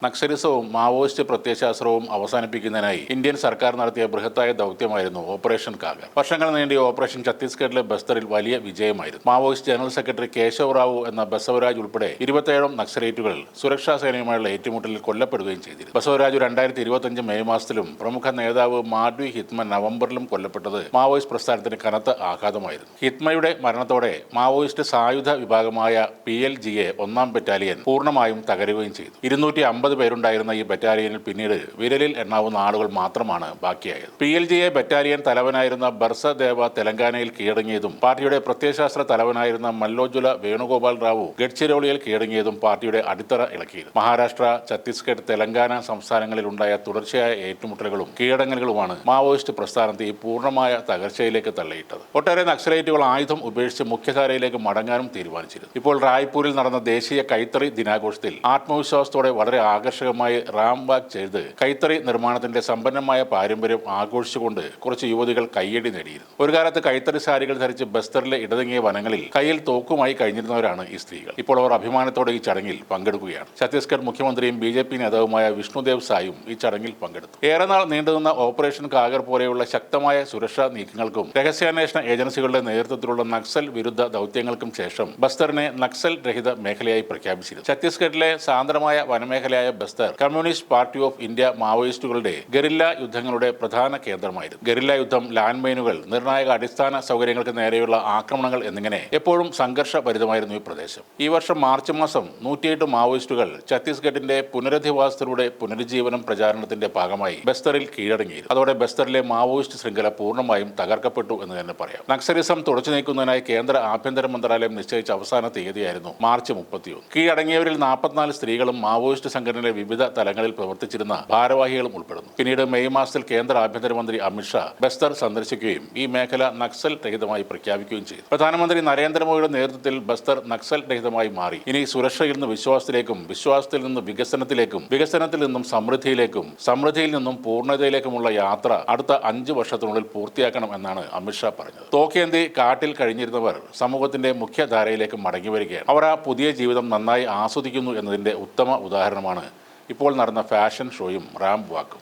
നക്സലിസവും Maoist പ്രത്യയശാസ്ത്രവും അവസാനിപ്പിക്കുന്നതിനായി Indian സർക്കാർ നടത്തിയ ബൃഹത്തായ ദൗത്യമായിരുന്നു ഓപ്പറേഷൻ കാഗർ. വർഷങ്ങൾ നീണ്ടിയ ഓപ്പറേഷൻ ഛത്തീസ്ഗഡിലെ ബസ്തറിൽ വലിയ വിജയമായിരുന്നു. Maoist general secretary Keshav Rao എന്ന ബസവരാജ് ഉൾപ്പെടെ 27 നക്സലേറ്റുകൾ സുരക്ഷാ സേനയുമായുള്ള ഏറ്റുമുട്ടലിൽ കൊല്ലപ്പെടുകയും ചെയ്തിരുന്നു. ബസവരാജു 2025 മെയ് മാസത്തിലും പ്രമുഖ നേതാവ് മാഡ്വി ഹിത്മൻ നവംബറിലും കൊല്ലപ്പെട്ടത് മാവോയിസ്റ്റ് പ്രസ്ഥാനത്തിന് കനത്ത ആഘാതമായിരുന്നു. ഹിത്മയുടെ മരണത്തോടെ മാവോയിസ്റ്റ് സായുധ വിഭാഗമായ PLGA 1-ാം ബറ്റാലിയൻ പൂർണ്ണമായും തകരുകയും ചെയ്തു. 250 പേരുണ്ടായിരുന്ന ഈ ബറ്റാലിയനിൽ പിന്നീട് വിരലിൽ എണ്ണാവുന്ന ആളുകൾ മാത്രമാണ് ബാക്കിയായത്. PLGA ബറ്റാലിയൻ തലവനായിരുന്ന ബർസദേവ തെലങ്കാനയിൽ കീഴടങ്ങിയതും പാർട്ടിയുടെ പ്രത്യയശാസ്ത്ര തലവനായിരുന്ന മല്ലോജ്വല വേണുഗോപാൽ റാവു ഗഡ്ചിരോളിയിൽ കീഴടങ്ങിയതും പാർട്ടിയുടെ അടിത്തറ ഇളക്കിയിരുന്നു. മഹാരാഷ്ട്ര, ഛത്തീസ്ഗഡ്, തെലങ്കാന സംസ്ഥാനങ്ങളിലുണ്ടായ തുടർച്ചയായ ഏറ്റുമുട്ടലുകളും കീഴടങ്ങലുകളുമാണ് മാവോയിസ്റ്റ് പ്രസ്ഥാനത്തെ ഈ പൂർണ്ണമായ തകർച്ചയിലേക്ക് തള്ളിയിട്ടത്. ഒട്ടേറെ നക്സലൈറ്റുകൾ ആയുധം ഉപേക്ഷിച്ച് മുഖ്യധാരയിലേക്ക് മടങ്ങാനും തീരുമാനിച്ചിരുന്നു. ഇപ്പോൾ റായ്പൂരിൽ നടന്ന ദേശീയ കൈത്തറി ദിനാഘോഷത്തിൽ ആത്മവിശ്വാസത്തോടെ വളരെ ആകർഷകമായി റാം വാക്ക് ചെയ്ത് കൈത്തറി നിർമ്മാണത്തിന്റെ സമ്പന്നമായ പാരമ്പര്യം ആഘോഷിച്ചുകൊണ്ട് കുറച്ച് യുവതികൾ കയ്യടി നേടിയിരുന്നു. ഒരു കാലത്ത് കൈത്തറി സാരികൾ ധരിച്ച് ബസ്തറിലെ ഇടതിങ്ങിയ വനങ്ങളിൽ കയ്യിൽ തോക്കുമായി കഴിഞ്ഞിരുന്നവരാണ് ഈ സ്ത്രീകൾ. ഇപ്പോൾ അവർ അഭിമാനത്തോടെ ഈ ചടങ്ങിൽ പങ്കെടുക്കുകയാണ്. ഛത്തീസ്ഗഡ് മുഖ്യമന്ത്രിയും BJP നേതാവുമായ വിഷ്ണുദേവ് സായും ഈ ചടങ്ങിൽ പങ്കെടുത്തു. ഏറെനാൾ നീണ്ടുനിന്ന ഓപ്പറേഷൻ കാഗർ പോലെയുള്ള ശക്തമായ സുരക്ഷാ നീക്കങ്ങൾക്കും രഹസ്യാന്വേഷണ ഏജൻസികളുടെ നേതൃത്വത്തിലുള്ള നക്സൽ വിരുദ്ധ ദൗത്യങ്ങൾക്കും ശേഷം ബസ്തറിനെ നക്സൽ രഹിത മേഖലയായി പ്രഖ്യാപിച്ചിരുന്നു. ഛത്തീസ്ഗഡിലെ സാന്ദ്രമായ വനമേഖലയായ Bastar communist party of India മാവോയിസ്റ്റുകളുടെ ഗറില്ല യുദ്ധങ്ങളുടെ പ്രധാന കേന്ദ്രമായിരുന്നു. ഗറില്ല യുദ്ധം, ലാൻഡ് മൈനുകൾ, നിർണായക അടിസ്ഥാന സൗകര്യങ്ങൾക്ക് നേരെയുള്ള ആക്രമണങ്ങൾ എന്നിങ്ങനെ എപ്പോഴും സംഘർഷഭരിതമായിരുന്നു ഈ പ്രദേശം. ഈ വർഷം മാർച്ച് മാസം 108 മാവോയിസ്റ്റുകൾ ഛത്തീസ്ഗഡിന്റെ പുനരധിവാസത്തിലൂടെ പുനരുജ്ജീവനം പ്രചാരണത്തിന്റെ ഭാഗമായി ബസ്തറിൽ കീഴടങ്ങിയിരുന്നു. അതോടെ ബസ്തറിലെ മാവോയിസ്റ്റ് ശൃംഖല പൂർണ്ണമായും തകർക്കപ്പെട്ടു എന്ന് തന്നെ പറയാം. നക്സലിസം തുടച്ചു നീക്കുന്നതിനായി കേന്ദ്ര ആഭ്യന്തര മന്ത്രാലയം നിശ്ചയിച്ച അവസാന തീയതിയായിരുന്നു മാർച്ച് 31. കീഴടങ്ങിയവരിൽ 44 സ്ത്രീകളും മാവോയിസ്റ്റ് സംഘടനയിലെ വിവിധ തലങ്ങളിൽ പ്രവർത്തിച്ചിരുന്ന ഭാരവാഹികളും ഉൾപ്പെടുന്നു. പിന്നീട് മെയ് മാസത്തിൽ കേന്ദ്ര ആഭ്യന്തരമന്ത്രി അമിത്ഷാ ബസ്തർ സന്ദർശിക്കുകയും ഈ മേഖല നക്സൽ രഹിതമായി പ്രഖ്യാപിക്കുകയും ചെയ്തു. പ്രധാനമന്ത്രി നരേന്ദ്രമോദിയുടെ നേതൃത്വത്തിൽ ബസ്തർ നക്സൽ രഹിതമായി മാറി. ഇനി സുരക്ഷയിൽ നിന്ന് വിശ്വാസത്തിലേക്കും, വിശ്വാസത്തിൽ നിന്ന് വികസനത്തിലേക്കും, വികസനത്തിൽ നിന്നും സമൃദ്ധിയിലേക്കും, സമൃദ്ധിയിൽ നിന്നും പൂർണ്ണതയിലേക്കുമുള്ള യാത്ര അടുത്ത 5 വർഷത്തിനുള്ളിൽ പൂർത്തിയാക്കണം എന്നാണ് അമിത്ഷാ പറഞ്ഞത്. തോക്കേന്തി കാട്ടിൽ കഴിഞ്ഞിരുന്നവർ സമൂഹത്തിന്റെ മുഖ്യധാരയിലേക്ക് മടങ്ങി വരികയാണ്. അവർ ആ പുതിയ ജീവിതം നന്നായി ആസ്വദിക്കുന്നു എന്നതിന്റെ ഉത്തമ ഉദാഹരണമാണ് ഇപ്പോൾ നടന്ന ഫാഷൻ ഷോയും റാം വാക്കും.